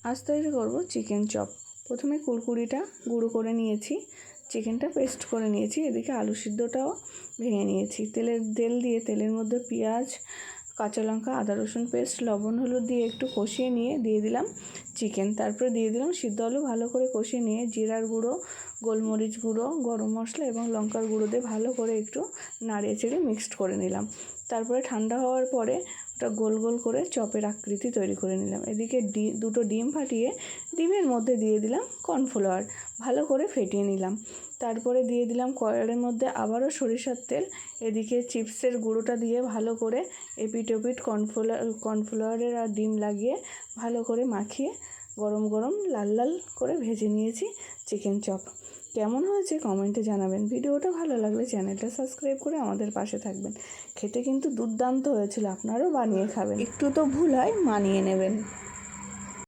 আজ তৈরি করব চিকেন চপ। প্রথমে কুড়কুড়িটা গুঁড়ো করে নিয়েছি, চিকেনটা পেস্ট করে নিয়েছি, এদিকে আলু সিদ্ধটাও ভেঙে নিয়েছি। তেল দিয়ে তেলের মধ্যে পেঁয়াজ, কাঁচা লঙ্কা, আদা রসুন পেস্ট, লবণ হলুদ দিয়ে একটু কষিয়ে নিয়ে দিয়ে দিলাম চিকেন। তারপরে দিয়ে দিলাম সিদ্ধ আলু। ভালো করে কষিয়ে নিয়ে জিরার গুঁড়ো, গোলমরিচ গুঁড়ো, গরম মশলা এবং লঙ্কার গুঁড়ো দিয়ে ভালো করে একটু নাড়িয়ে চেড়ে মিক্সড করে নিলাম। তারপরে ঠান্ডা হওয়ার পরে ওটা গোল গোল করে চপের আকৃতি তৈরি করে নিলাম। এদিকে দুটো ডিম ফাটিয়ে ডিমের মধ্যে দিয়ে দিলাম কর্নফ্লাওয়ার, ভালো করে ফেটিয়ে নিলাম। তারপরে দিয়ে দিলাম কড়াইয়ের মধ্যে আবারও সরিষার তেল। এদিকে চিপসের গুঁড়োটা দিয়ে ভালো করে এপিট ওপিট কর্নফ্লাওয়ারের আর ডিম লাগিয়ে ভালো করে মাখিয়ে গরম গরম লাল লাল করে ভেজে নিয়েছি চিকেন চপ। কেমন হয়েছে কমেন্টে জানাবেন। ভিডিওটা ভালো লাগলে চ্যানেলটা সাবস্ক্রাইব করে আমাদের পাশে থাকবেন। খেতে কিন্তু দুর্দান্ত হয়েছিল, আপনারাও বানিয়ে খাবেন। একটু তো ভুল হয়, মানিয়ে নেবেন।